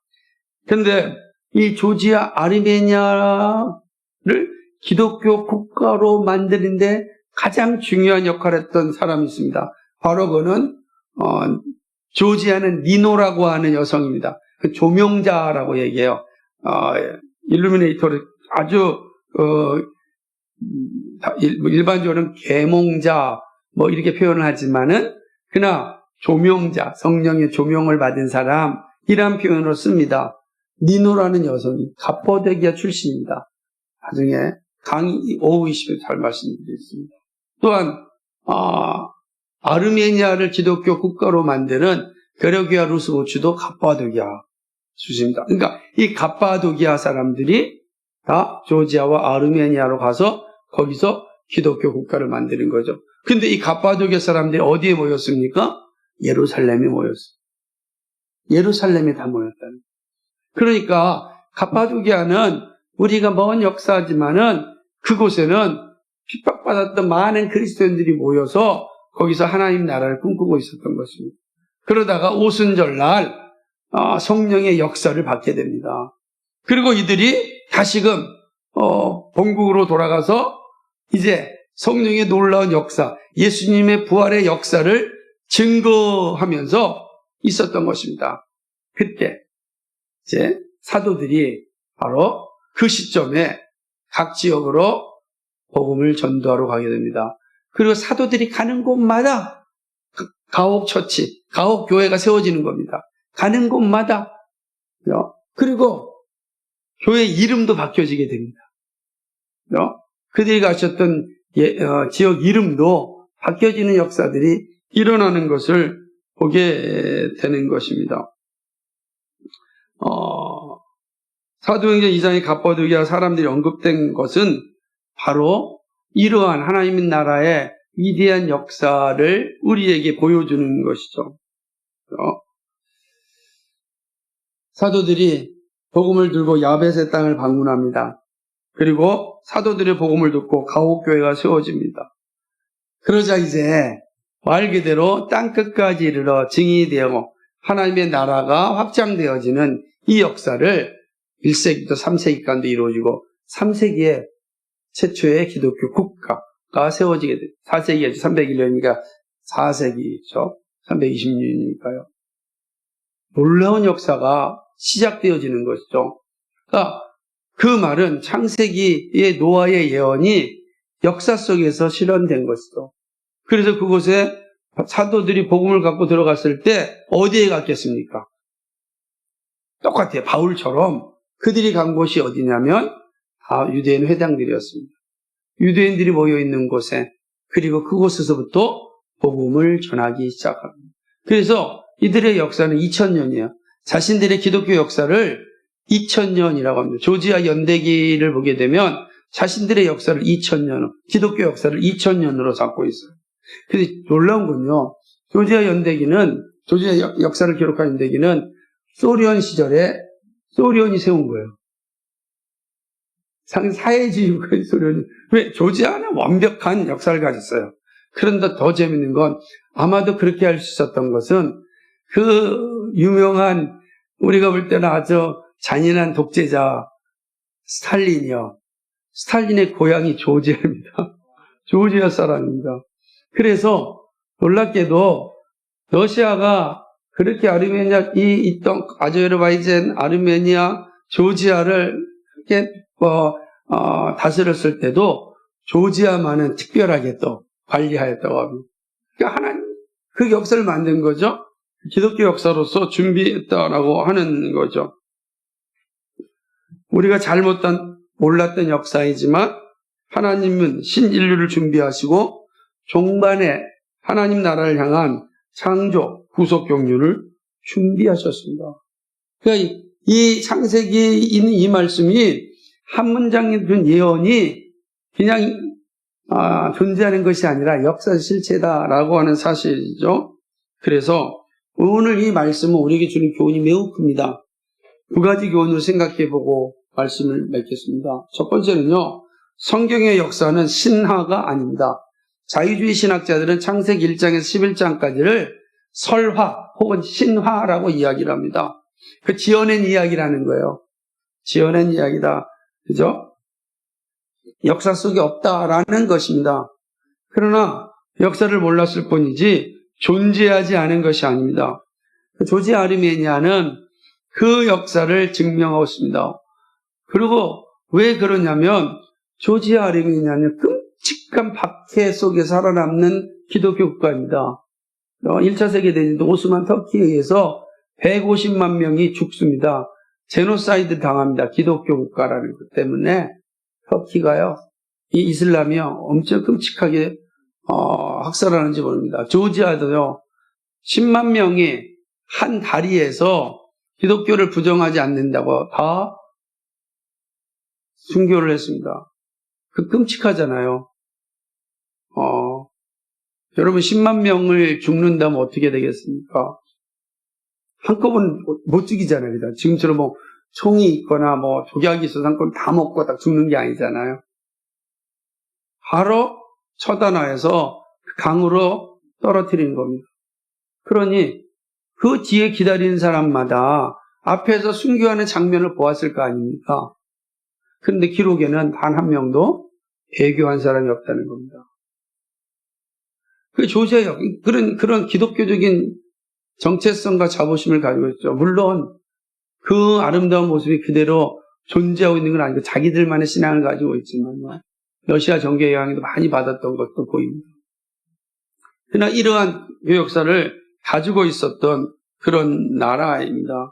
그런데 이 조지아 아르메니아를 기독교 국가로 만드는데 가장 중요한 역할을 했던 사람이 있습니다. 바로 그는 조지아는 니노라고 하는 여성입니다. 그 조명자라고 얘기해요. 일루미네이터를 아주 일반적으로는 계몽자 이렇게 표현을 하지만은 그러나 조명자, 성령의 조명을 받은 사람이란 표현으로 씁니다. 니노라는 여성이 갑바도기아 출신입니다. 나중에 강의 오후 20에 잘 말씀드리겠습니다. 또한 아르메니아를 기독교 국가로 만드는 게르기아 루스보츠도 갑바도기아 출신입니다. 그러니까 이 갑바도기아 사람들이 다 조지아와 아르메니아로 가서 거기서 기독교 국가를 만드는 거죠. 근데 이 갑바도기아 사람들이 어디에 모였습니까? 예루살렘에 모였어요. 예루살렘에 다 모였다는. 그러니까 갑바도기아는 우리가 먼 역사지만은 그곳에는 핍박받았던 많은 그리스도인들이 모여서 거기서 하나님 나라를 꿈꾸고 있었던 것입니다. 그러다가 오순절날 성령의 역사를 받게 됩니다. 그리고 이들이 다시금 본국으로 돌아가서 이제 성령의 놀라운 역사, 예수님의 부활의 역사를 증거하면서 있었던 것입니다. 그때 이제 사도들이 바로 그 시점에 각 지역으로 복음을 전도하러 가게 됩니다. 그리고 사도들이 가는 곳마다 가옥처치, 가옥교회가 세워지는 겁니다. 가는 곳마다. 그리고 교회 이름도 바뀌어지게 됩니다. 그들이 가셨던 지역 이름도 바뀌어지는 역사들이 일어나는 것을 보게 되는 것입니다. 사도행전 2장의 갑바도기아 사람들이 언급된 것은 바로 이러한 하나님 나라의 위대한 역사를 우리에게 보여주는 것이죠. 사도들이 복음을 들고 야벳의 땅을 방문합니다. 그리고 사도들의 복음을 듣고 가옥교회가 세워집니다. 그러자 이제 말 그대로 땅끝까지 이르러 증인이 되어 하나님의 나라가 확장되어지는 이 역사를 1세기부터 3세기간도 이루어지고 3세기에 최초의 기독교 국가가 세워지게 됩니다. 4세기가 301년이니까 4세기죠. 320년이니까요. 놀라운 역사가 시작되어지는 것이죠. 그러니까 그 말은 창세기의 노아의 예언이 역사 속에서 실현된 것이죠. 그래서 그곳에 사도들이 복음을 갖고 들어갔을 때 어디에 갔겠습니까? 똑같아요. 바울처럼 그들이 간 곳이 어디냐면 유대인 회당들이었습니다. 유대인들이 모여있는 곳에, 그리고 그곳에서부터 복음을 전하기 시작합니다. 그래서 이들의 역사는 2000년이에요. 자신들의 기독교 역사를 2000년이라고 합니다. 조지아 연대기를 보게 되면 자신들의 역사를 2000년, 기독교 역사를 2000년으로 잡고 있어요. 그래서 놀라운 건요, 조지아 역사를 기록한 연대기는 소련 시절에 소련이 세운 거예요. 사회주의국가의 소련이. 왜? 조지아는 완벽한 역사를 가졌어요. 그런데 더 재밌는 건 아마도 그렇게 할 수 있었던 것은 그 유명한, 우리가 볼 때는 아주 잔인한 독재자 스탈린이요. 스탈린의 고향이 조지아입니다. 조지아 사람입니다. 그래서 놀랍게도 러시아가 그렇게 아제르바이잔, 아르메니아, 조지아를 그렇게 다스렸을 때도 조지아만은 특별하게 또 관리하였다고 합니다. 그러니까 하나님 그 역사를 만든 거죠. 기독교 역사로서 준비했다라고 하는 거죠. 우리가 몰랐던 역사이지만 하나님은 신인류를 준비하시고 종반에 하나님 나라를 향한 창조, 구속 경륜을 준비하셨습니다. 그러니까 이 창세기에 있는 이 말씀이 한 문장에 든 예언이 그냥 존재하는 것이 아니라 역사 실체다라고 하는 사실이죠. 그래서 오늘 이 말씀은 우리에게 주는 교훈이 매우 큽니다. 두 가지 교훈을 생각해보고 말씀을 맺겠습니다. 첫 번째는요, 성경의 역사는 신화가 아닙니다. 자유주의 신학자들은 창세기 1장에서 11장까지를 설화 혹은 신화라고 이야기를 합니다. 그 지어낸 이야기라는 거예요. 지어낸 이야기다. 그죠? 역사 속에 없다라는 것입니다. 그러나 역사를 몰랐을 뿐이지 존재하지 않은 것이 아닙니다. 조지 아르메니아는 그 역사를 증명하고 있습니다. 그리고 왜 그러냐면 조지 아르메니아는 끔찍한 박해 속에 살아남는 기독교 국가입니다. 1차 세계대전 오스만 터키에 의해서 150만 명이 죽습니다. 제노사이드 당합니다. 기독교 국가라는 것 때문에 터키가요, 이 이슬람이요 엄청 끔찍하게 학살하는지 모릅니다. 조지아도요 10만 명이 한 다리에서 기독교를 부정하지 않는다고 다 순교를 했습니다. 그 끔찍하잖아요. 여러분 10만 명을 죽는다면 어떻게 되겠습니까? 한꺼번에 못 죽이잖아요. 지금처럼 총이 있거나 뭐 독약이 있어서 그걸 다 먹고 딱 죽는 게 아니잖아요. 바로 처단하여서 강으로 떨어뜨리는 겁니다. 그러니 그 뒤에 기다리는 사람마다 앞에서 순교하는 장면을 보았을 거 아닙니까? 그런데 기록에는 단 한 명도 배교한 사람이 없다는 겁니다. 그 조세혁, 그런 기독교적인 정체성과 자부심을 가지고 있죠. 물론 그 아름다운 모습이 그대로 존재하고 있는 건 아니고 자기들만의 신앙을 가지고 있지만 러시아 정교의 영향도 많이 받았던 것도 보입니다. 그러나 이러한 역사를 가지고 있었던 그런 나라입니다.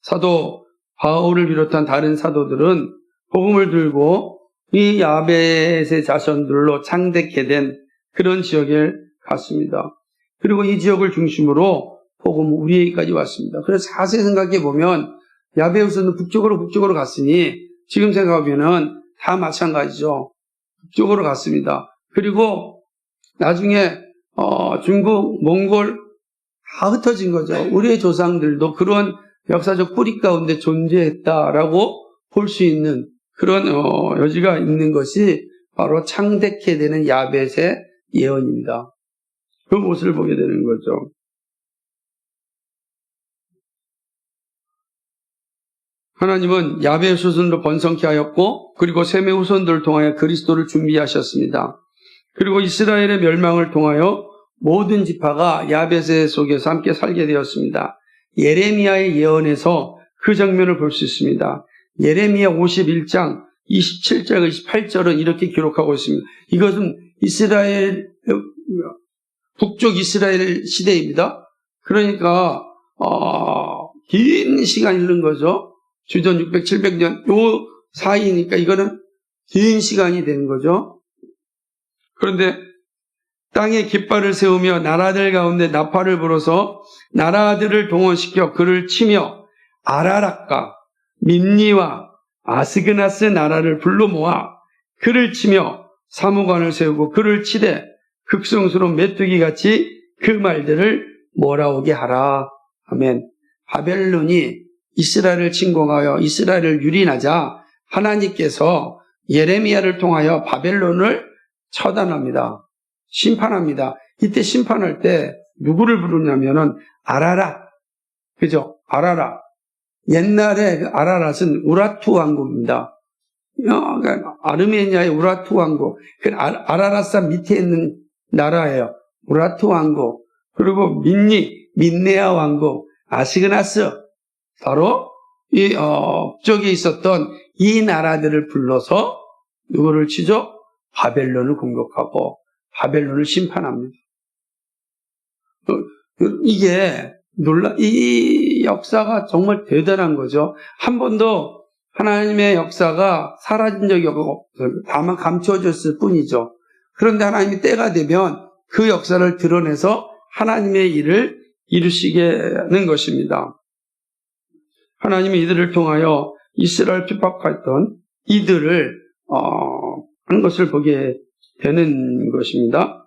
사도 바울을 비롯한 다른 사도들은 복음을 들고 이 야벳의 자손들로 창대케 된 그런 지역에 갔습니다. 그리고 이 지역을 중심으로 복음은 우리에게까지 왔습니다. 그래서 자세히 생각해 보면 야벳에서는 북쪽으로 갔으니 지금 생각하면은 다 마찬가지죠. 북쪽으로 갔습니다. 그리고 나중에 중국, 몽골 다 흩어진 거죠. 우리의 조상들도 그런 역사적 뿌리 가운데 존재했다라고 볼 수 있는 그런 여지가 있는 것이 바로 창대케 되는 야벳의 예언입니다. 그 모습을 보게 되는 거죠. 하나님은 야벳 후손으로 번성케 하였고 그리고 셈의 후손들을 통하여 그리스도를 준비하셨습니다. 그리고 이스라엘의 멸망을 통하여 모든 지파가 야벳의 속에서 함께 살게 되었습니다. 예레미야의 예언에서 그 장면을 볼 수 있습니다. 예레미야 51장 27절 28절은 이렇게 기록하고 있습니다. 이것은 북쪽 이스라엘 시대입니다. 그러니까 긴 시간이 흐른 거죠. 주전 600, 700년 요 사이니까 이거는 긴 시간이 되는 거죠. 그런데 땅에 깃발을 세우며 나라들 가운데 나팔을 불어서 나라들을 동원시켜 그를 치며 아라락과 민니와 아스그나스 나라를 불러 모아 그를 치며 사무관을 세우고 그를 치되 극성스러운 메뚜기같이 그 말들을 몰아오게 하라. 아멘. 바벨론이 이스라엘을 침공하여 이스라엘을 유린하자 하나님께서 예레미야를 통하여 바벨론을 처단합니다. 심판합니다. 이때 심판할 때 누구를 부르냐면은 아라랏. 그죠? 아라랏. 옛날에 그 아라랏은 우라투 왕국입니다. 아르메니아의 우라투 왕국. 그 아라랏산 밑에 있는 나라예요. 우라투 왕국. 그리고 민네아 왕국. 아시그나스. 바로 이 북쪽에 있었던 이 나라들을 불러서 누구를 치죠? 바벨론을 공격하고 바벨론을 심판합니다. 이 역사가 정말 대단한 거죠. 한 번도 하나님의 역사가 사라진 적이 없고 다만 감춰졌을 뿐이죠. 그런데 하나님이 때가 되면 그 역사를 드러내서 하나님의 일을 이루시게 하는 것입니다. 하나님이 이들을 통하여 이스라엘 핍박했던 이들을 하는 것을 보게 되는 것입니다.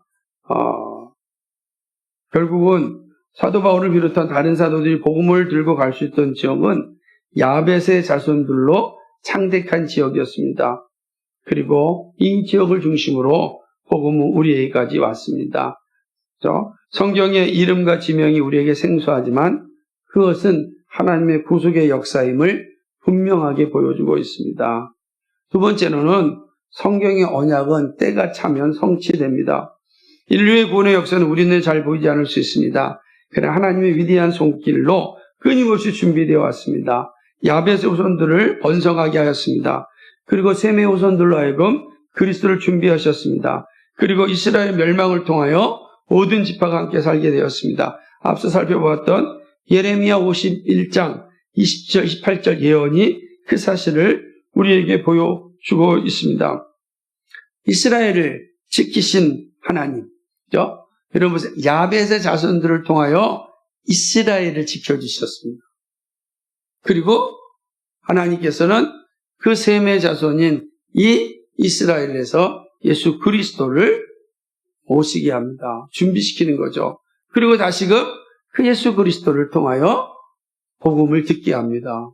결국은 사도 바울을 비롯한 다른 사도들이 복음을 들고 갈 수 있던 지역은 야벳의 자손들로 창대한 지역이었습니다. 그리고 이 지역을 중심으로 복음은 우리에게까지 왔습니다. 성경의 이름과 지명이 우리에게 생소하지만 그것은 하나님의 구속의 역사임을 분명하게 보여주고 있습니다. 두 번째로는 성경의 언약은 때가 차면 성취됩니다. 인류의 구원의 역사는 우리는 잘 보이지 않을 수 있습니다. 그러나 하나님의 위대한 손길로 끊임없이 준비되어 왔습니다. 야벳의 후손들을 번성하게 하였습니다. 그리고 셈의 후손들로 하여금 그리스도를 준비하셨습니다. 그리고 이스라엘 멸망을 통하여 모든 지파가 함께 살게 되었습니다. 앞서 살펴보았던 예레미야 51장 20절, 28절 예언이 그 사실을 우리에게 보여주고 있습니다. 이스라엘을 지키신 하나님, 그죠? 여러분, 야벳의 자손들을 통하여 이스라엘을 지켜주셨습니다. 그리고 하나님께서는 그 셈의 자손인 이 이스라엘에서 예수 그리스도를 오시게 합니다. 준비시키는 거죠. 그리고 다시금 그 예수 그리스도를 통하여 복음을 듣게 합니다.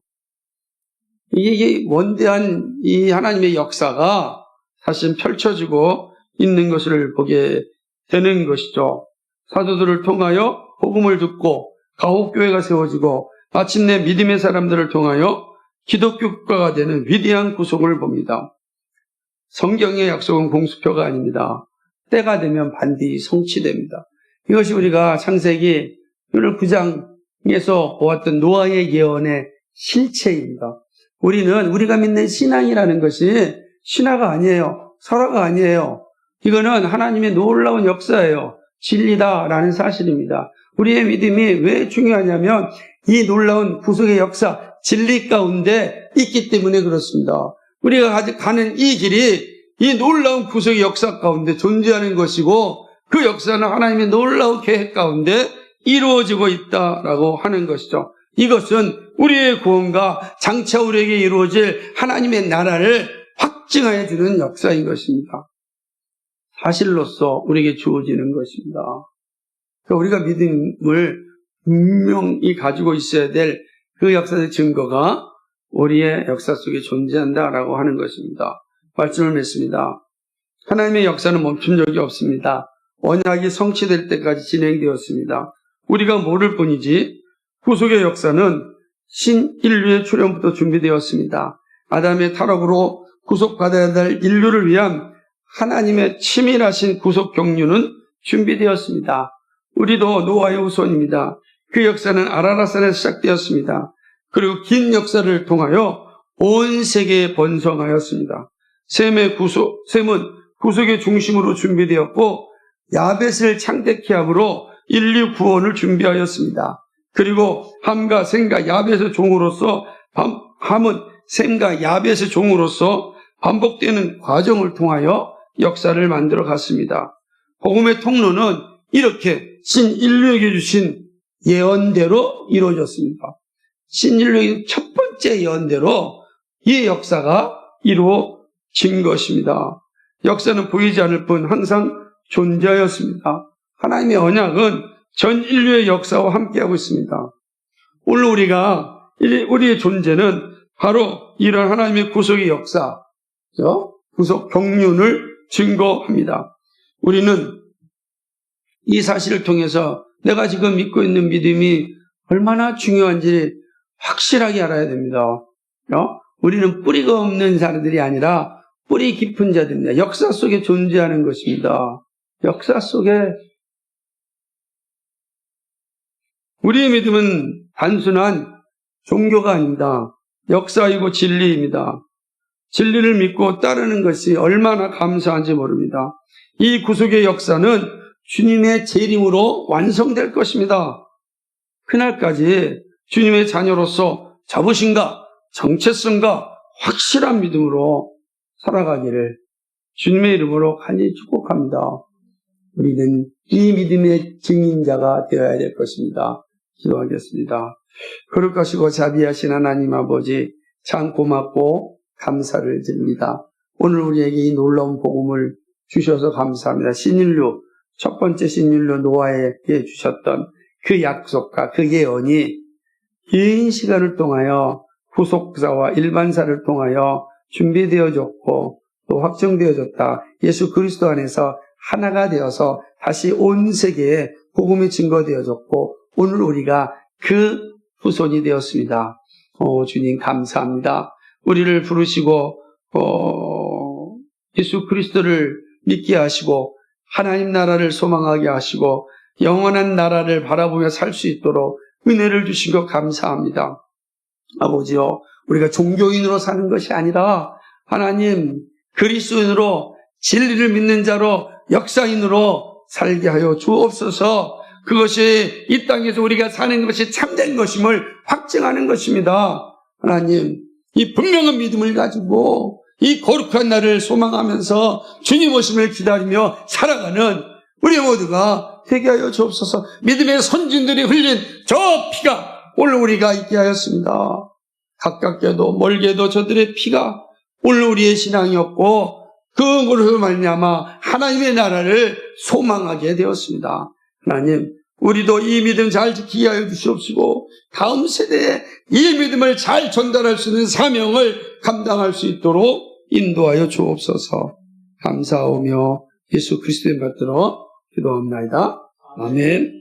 이게 원대한 이 하나님의 역사가 사실 펼쳐지고 있는 것을 보게 되는 것이죠. 사도들을 통하여 복음을 듣고 가옥교회가 세워지고 마침내 믿음의 사람들을 통하여 기독교 국가가 되는 위대한 구속을 봅니다. 성경의 약속은 공수표가 아닙니다. 때가 되면 반드시 성취됩니다. 이것이 우리가 창세기 9장에서 보았던 노아의 예언의 실체입니다. 우리가 믿는 신앙이라는 것이 신화가 아니에요. 설화가 아니에요. 이거는 하나님의 놀라운 역사예요. 진리다라는 사실입니다. 우리의 믿음이 왜 중요하냐면 이 놀라운 구속의 역사, 진리 가운데 있기 때문에 그렇습니다. 우리가 가는 이 길이 이 놀라운 구속의 역사 가운데 존재하는 것이고 그 역사는 하나님의 놀라운 계획 가운데 이루어지고 있다라고 하는 것이죠. 이것은 우리의 구원과 장차 우리에게 이루어질 하나님의 나라를 확증하여 주는 역사인 것입니다. 사실로서 우리에게 주어지는 것입니다. 우리가 믿음을 분명히 가지고 있어야 될 그 역사적 증거가 우리의 역사 속에 존재한다라고 하는 것입니다. 말씀을 맺습니다. 하나님의 역사는 멈춘 적이 없습니다. 언약이 성취될 때까지 진행되었습니다. 우리가 모를 뿐이지 구속의 역사는 신인류의 출현부터 준비되었습니다. 아담의 타락으로 구속받아야 될 인류를 위한 하나님의 치밀하신 구속 경륜은 준비되었습니다. 우리도 노아의 후손입니다. 그 역사는 아라랏산에서 시작되었습니다. 그리고 긴 역사를 통하여 온 세계에 번성하였습니다. 셈은 구속의 중심으로 준비되었고 야벳을 창택케 함으로 인류 구원을 준비하였습니다. 그리고 함과 셈과 야벳의 종으로서 함은 셈과 야벳의 종으로서 반복되는 과정을 통하여 역사를 만들어 갔습니다. 복음의 통로는 이렇게 신인류에게 주신 예언대로 이루어졌습니다. 신인류의 첫 번째 예언대로 이 역사가 이루어진 것입니다. 역사는 보이지 않을 뿐 항상 존재하였습니다. 하나님의 언약은 전 인류의 역사와 함께하고 있습니다. 오늘 우리의 존재는 바로 이런 하나님의 구속의 역사, 구속 경륜을 증거합니다. 우리는 이 사실을 통해서 내가 지금 믿고 있는 믿음이 얼마나 중요한지 확실하게 알아야 됩니다. 우리는 뿌리가 없는 사람들이 아니라 뿌리 깊은 자들입니다. 역사 속에 존재하는 것입니다. 역사 속에 우리의 믿음은 단순한 종교가 아닙니다. 역사이고 진리입니다. 진리를 믿고 따르는 것이 얼마나 감사한지 모릅니다. 이 구속의 역사는 주님의 재림으로 완성될 것입니다. 그날까지 주님의 자녀로서 자부심과 정체성과 확실한 믿음으로 살아가기를 주님의 이름으로 간절히 축복합니다. 우리는 이 믿음의 증인자가 되어야 될 것입니다. 기도하겠습니다. 거룩하시고 자비하신 하나님 아버지, 참 고맙고 감사를 드립니다. 오늘 우리에게 이 놀라운 복음을 주셔서 감사합니다. 신인류, 첫 번째 신인류 노아에게 주셨던 그 약속과 그 예언이 긴 시간을 통하여 후속사와 일반사를 통하여 준비되어졌고 또 확정되어졌다. 예수 그리스도 안에서 하나가 되어서 다시 온 세계에 복음이 증거되어졌고 오늘 우리가 그 후손이 되었습니다. 주님 감사합니다. 우리를 부르시고 예수 그리스도를 믿게 하시고 하나님 나라를 소망하게 하시고 영원한 나라를 바라보며 살 수 있도록 은혜를 주신 것 감사합니다. 아버지요, 우리가 종교인으로 사는 것이 아니라 하나님 그리스도인으로 진리를 믿는 자로 역사인으로 살게 하여 주옵소서. 그것이 이 땅에서 우리가 사는 것이 참된 것임을 확증하는 것입니다. 하나님, 이 분명한 믿음을 가지고 이 거룩한 날을 소망하면서 주님 오심을 기다리며 살아가는 우리 모두가 되게 하여 주옵소서. 믿음의 선진들이 흘린 저 피가 오늘 우리가 있게 하였습니다. 가깝게도 멀게도 저들의 피가 오늘 우리의 신앙이었고 그것으로 말미암아 하나님의 나라를 소망하게 되었습니다. 하나님, 우리도 이 믿음 잘 지키게 하여 주시옵시고 다음 세대에 이 믿음을 잘 전달할 수 있는 사명을 감당할 수 있도록 인도하여 주옵소서. 감사하며 예수 그리스도의 받들어 기도합나이다. 아멘.